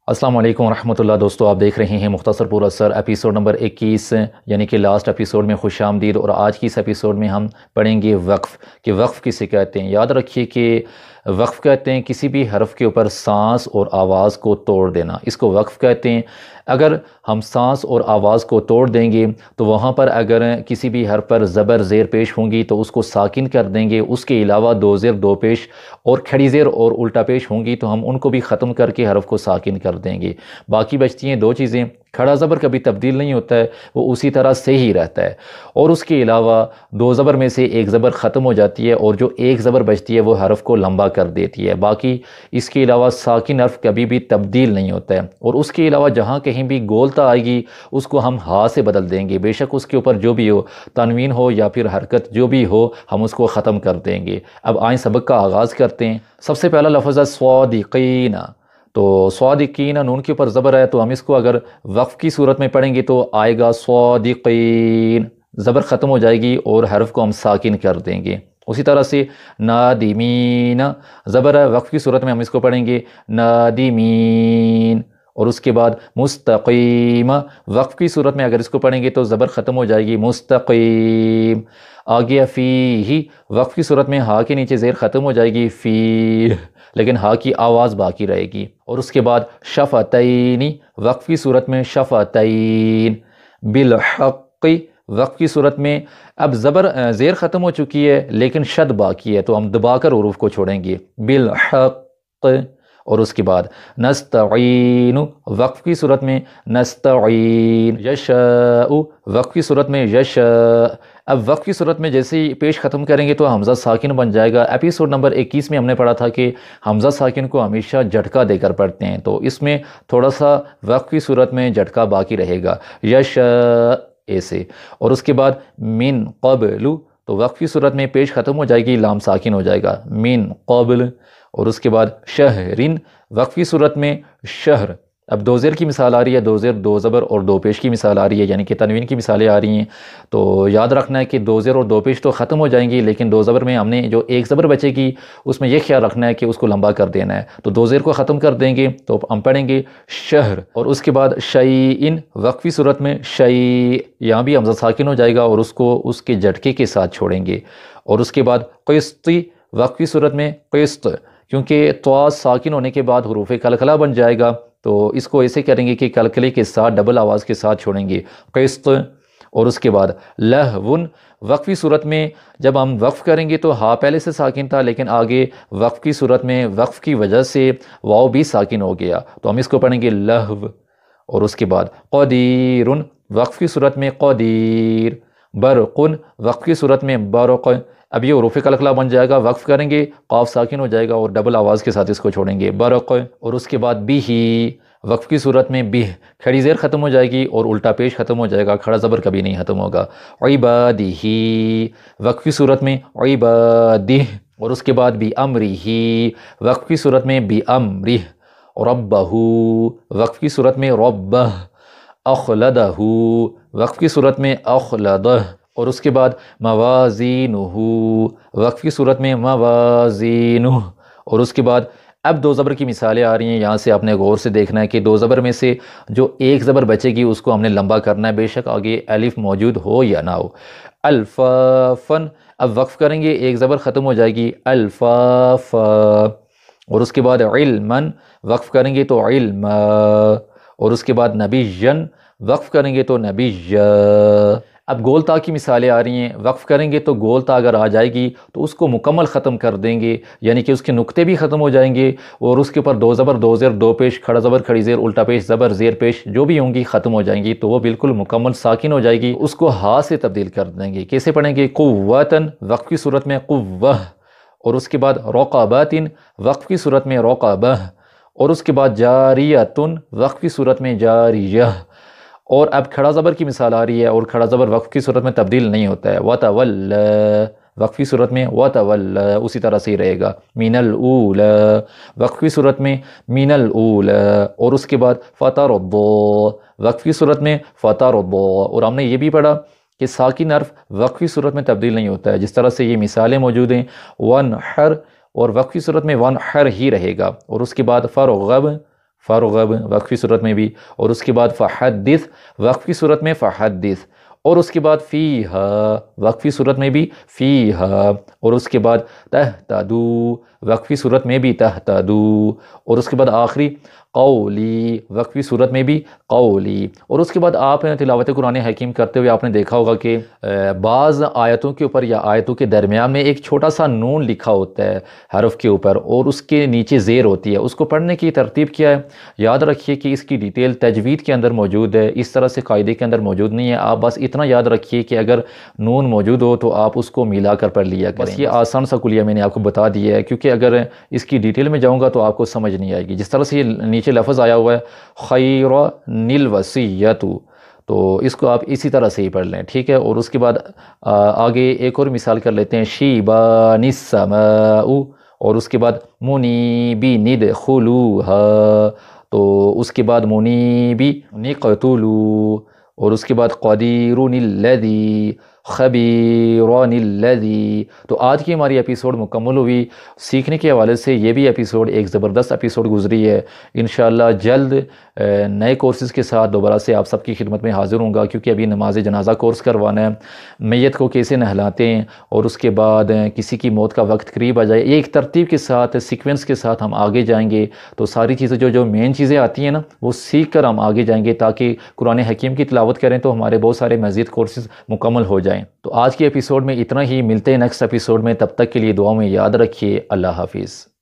السلام علیکم ورحمۃ اللہ دوستو، آپ دیکھ رہے ہیں مختصر پور اثر ایپیسوڈ نمبر 21، یعنی کہ لاسٹ ایپیسوڈ میں خوش آمدید۔ اور آج کی اس ایپیسوڈ میں ہم پڑھیں گے وقف، کہ وقف کسے کہتے ہیں۔ یاد رکھیے کہ وقف کہتے ہیں کسی بھی حرف کے اوپر سانس اور آواز کو توڑ دینا، اس کو وقف کہتے ہیں۔ اگر ہم سانس اور آواز کو توڑ دیں گے تو وہاں پر اگر کسی بھی حرف پر زبر زیر پیش ہوں گی تو اس کو ساکن کر دیں گے، اس کے علاوہ دو زیر دو پیش اور کھڑی زیر اور الٹا پیش ہوں گی تو ہم ان کو بھی ختم کر کے حرف کو ساکن کر دیں گے۔ باقی بچتی ہیں دو چیزیں، کھڑا زبر کبھی تبدیل نہیں ہوتا ہے، وہ اسی طرح سے ہی رہتا ہے، اور اس کے علاوہ دو زبر میں سے ایک زبر ختم ہو جاتی ہے اور جو ایک زبر بچتی ہے وہ حرف کو لمبا کر دیتی ہے۔ باقی اس کے علاوہ ساکن حرف کبھی بھی تبدیل نہیں ہوتا ہے، اور اس کے علاوہ جہاں کہیں بھی گولتا آئے گی اس کو ہم ہا سے بدل دیں گے، بے شک اس کے اوپر جو بھی ہو، تنوین ہو یا پھر حرکت جو بھی ہو، ہم اس کو ختم کر دیں گے۔ اب آئیں سبق کا آغاز کرتے ہیں۔ سب سے پہلا لفظ ہے صادقین، تو صادقین نون کے اوپر زبر ہے تو ہم اس کو اگر وقف کی صورت میں پڑھیں گے تو آئے گا صادقین، زبر ختم ہو جائے گی اور حرف کو ہم ساکن کر دیں گے۔ اسی طرح سے نادمین، زبر ہے، وقف کی صورت میں ہم اس کو پڑھیں گے نادمین، اور اس کے بعد مستقیم، وقف کی صورت میں اگر اس کو پڑھیں گے تو زبر ختم ہو جائے گی مستقیم۔ آگے فیہ، وقف کی صورت میں ہا کے نیچے زیر ختم ہو جائے گی فی، لیکن ہا کی آواز باقی رہے گی۔ اور اس کے بعد شفتین، وقف کی صورت میں شفتین۔ بالحق، وقف کی صورت میں اب زبر زیر ختم ہو چکی ہے لیکن شد باقی ہے تو ہم دبا کر حروف کو چھوڑیں گے، بالحق۔ اور اس کے بعد نستعین، وقف کی صورت میں نستعین۔ یشاء، وقف کی صورت میں یشاء۔ اب وقف کی صورت میں جیسے ہی پیش ختم کریں گے تو حمزہ ساکن بن جائے گا۔ ایپیسوڈ نمبر 21 میں ہم نے پڑھا تھا کہ حمزہ ساکن کو ہمیشہ جھٹکا دے کر پڑھتے ہیں، تو اس میں تھوڑا سا وقف کی صورت میں جھٹکا باقی رہے گا، یشاء ایسے۔ اور اس کے بعد من قبل، تو وقف کی صورت میں پیش ختم ہو جائے گی، لام ساکن ہو جائے گا، من قبل۔ اور اس کے بعد شہرن، وقف کی صورت میں شہر، اب دو زیر کی مثال آ رہی ہے، دو زیر دو زبر اور دو پیش کی مثال آ رہی ہے، یعنی کہ تنوین کی مثالیں آ رہی ہیں، تو یاد رکھنا ہے کہ دو زیر اور دو پیش تو ختم ہو جائیں گی لیکن دو زبر میں ہم نے جو ایک زبر بچے گی اس میں یہ خیال رکھنا ہے کہ اس کو لمبا کر دینا ہے، تو دو زیر کو ختم کر دیں گے تو ہم پڑھیں گے شہر۔ اور اس کے بعد شیئن، وقفی صورت میں شیء، یہاں بھی حمزہ ساکن ہو جائے گا اور اس کو اس کے جھٹکے کے ساتھ چھوڑیں گے۔ اور اس کے بعد قسط، وقفی صورت میں قسط، کیونکہ طا ساکن ہونے کے بعد حروف کلکلہ بن جائے گا تو اس کو ایسے کریں گے کہ کلکلے کے ساتھ ڈبل آواز کے ساتھ چھوڑیں گے، قسط۔ اور اس کے بعد لہون، وقفی صورت میں جب ہم وقف کریں گے تو ہا پہلے سے ساکن تھا لیکن آگے وقف کی صورت میں وقف کی وجہ سے واو بھی ساکن ہو گیا تو ہم اس کو پڑھیں گے لہو۔ اور اس کے بعد قدیر، وقف کی صورت میں قدیر۔ برقن، وقف کی صورت میں برق، اب یہ حروف کلکلہ بن جائے گا، وقف کریں گے قاف ساکن ہو جائے گا اور ڈبل آواز کے ساتھ اس کو چھوڑیں گے، برق۔ اور اس کے بعد بیہ، وقف کی صورت میں بیہ، کھڑی زیر ختم ہو جائے گی اور الٹا پیش ختم ہو جائے گا، کھڑا زبر کبھی نہیں ختم ہوگا، عبادہ، وقف کی صورت میں عبادہ۔ اور اس کے بعد بامرہ، وقف کی صورت میں بامرہ۔ ربہ، وقف کی صورت میں ربہ۔ اخلدہ، وقف کی صورت میں اخلدہ۔ اور اس کے بعد موازینہ، وقف کی صورت میں موازینہ۔ اور اس کے بعد اب دو زبر کی مثالیں آ رہی ہیں، یہاں سے آپ نے غور سے دیکھنا ہے کہ دو زبر میں سے جو ایک زبر بچے گی اس کو ہم نے لمبا کرنا ہے، بے شک آگے الف موجود ہو یا نہ ہو۔ الفافن، اب وقف کریں گے ایک زبر ختم ہو جائے گی، الفاف۔ اور اس کے بعد علمن، وقف کریں گے تو علم۔ اور اس کے بعد نبیًّ، وقف کریں گے تو نبی۔ اب گول تا کی مثالیں آ رہی ہیں، وقف کریں گے تو گول تا اگر آ جائے گی تو اس کو مکمل ختم کر دیں گے، یعنی کہ اس کے نقطے بھی ختم ہو جائیں گے اور اس کے اوپر دو زبر دو زیر دو پیش، کھڑا زبر کھڑی زیر الٹا پیش زبر زیر پیش جو بھی ہوں گی ختم ہو جائیں گی تو وہ بالکل مکمل ساکن ہو جائے گی، اس کو ہا سے تبدیل کر دیں گے۔ کیسے پڑھیں گے؟ قوتن، وقف کی صورت میں قوہ۔ اور اس کے بعد رقباتن، وقف کی صورت میں رقبہ۔ اور اس کے بعد جاریتن، وقف کی صورت میں جاریہ۔ اور اب کھڑا زبر کی مثال آ رہی ہے اور کھڑا زبر وقف کی صورت میں تبدیل نہیں ہوتا ہے، وَتَوَلَّ، وقف کی صورت میں وَتَوَلَّ اسی طرح سے ہی رہے گا، مِنَ الْأُولَى، وقف کی صورت میں مِنَ الْأُولَى۔ اور اس کے بعد فَتَرَضَّى، وقف کی صورت میں فَتَرَضَّى۔ اور ہم نے یہ بھی پڑھا کہ ساکن حرف وقف کی صورت میں تبدیل نہیں ہوتا ہے، جس طرح سے یہ مثالیں موجود ہیں، وَانْحَرْ، اور وقف کی صورت میں وَانْحَرْ ہی رہے گا۔ اور اس کے بعد فَرْغَب، فرغب وقف کی صورت میں بھی، اور اس کے بعد فحدث وقف کی صورت میں فحدث، اور اس کے بعد فیہا وقف کی صورت میں بھی فیہا، اور اس کے بعد تہتدو وقف کی صورت میں بھی تہتدو، اور اس کے بعد آخری قولی وقف کی صورت میں بھی قولی۔ اور اس کے بعد آپ تلاوت قرآن حکیم کرتے ہوئے آپ نے دیکھا ہوگا کہ بعض آیتوں کے اوپر یا آیتوں کے درمیان میں ایک چھوٹا سا نون لکھا ہوتا ہے حرف کے اوپر، اور اس کے نیچے زیر ہوتی ہے۔ اس کو پڑھنے کی ترتیب کیا ہے؟ یاد رکھیے کہ اس کی ڈیٹیل تجوید کے اندر موجود ہے، اس طرح سے قاعدے کے اندر موجود نہیں ہے۔ آپ بس اتنا یاد رکھیے کہ اگر نون موجود ہو تو آپ اس کو ملا کر پڑھ لیا کریں۔ بس یہ آسان سا کلیہ میں نے آپ کو بتا دیا ہے، کیونکہ اگر اس کی ڈیٹیل میں جاؤں گا تو آپ کو سمجھ نہیں آئے گی۔ جس طرح سے یہ نیچے لفظ آیا ہوا ہے خیرن الوصیۃ، تو اس کو آپ اسی طرح سے ہی پڑھ لیں، ٹھیک ہے۔ اور اس کے بعد آگے ایک اور مثال کر لیتے ہیں، شیبان السماء، اور اس کے بعد منیبین ادخلوہا، تو اس کے بعد منیبین اقتلوا، اور اس کے بعد قدیر الذی خبیر الذی۔ تو آج کی ہماری ایپیسوڈ مکمل ہوئی۔ سیکھنے کے حوالے سے یہ بھی ایپیسوڈ ایک زبردست ایپیسوڈ گزری ہے۔ انشاءاللہ جلد نئے کورسز کے ساتھ دوبارہ سے آپ سب کی خدمت میں حاضر ہوں گا، کیونکہ ابھی نماز جنازہ کورس کروانا ہے، میت کو کیسے نہلاتے ہیں، اور اس کے بعد کسی کی موت کا وقت قریب آ جائے، یہ ایک ترتیب کے ساتھ سیکوینس کے ساتھ ہم آگے جائیں گے۔ تو ساری چیزیں جو مین چیزیں آتی ہیں نا، وہ سیکھ کر ہم آگے جائیں گے، تاکہ قرآن حکیم کی تلاوت کریں تو ہمارے بہت سارے مزید کورسز مکمل ہو جائیں۔ تو آج کی ایپیسوڈ میں اتنا ہی، ملتے ہیں نیکسٹ ایپیسوڈ میں، تب تک کے لیے دعاؤں میں یاد رکھیے۔ اللہ حافظ۔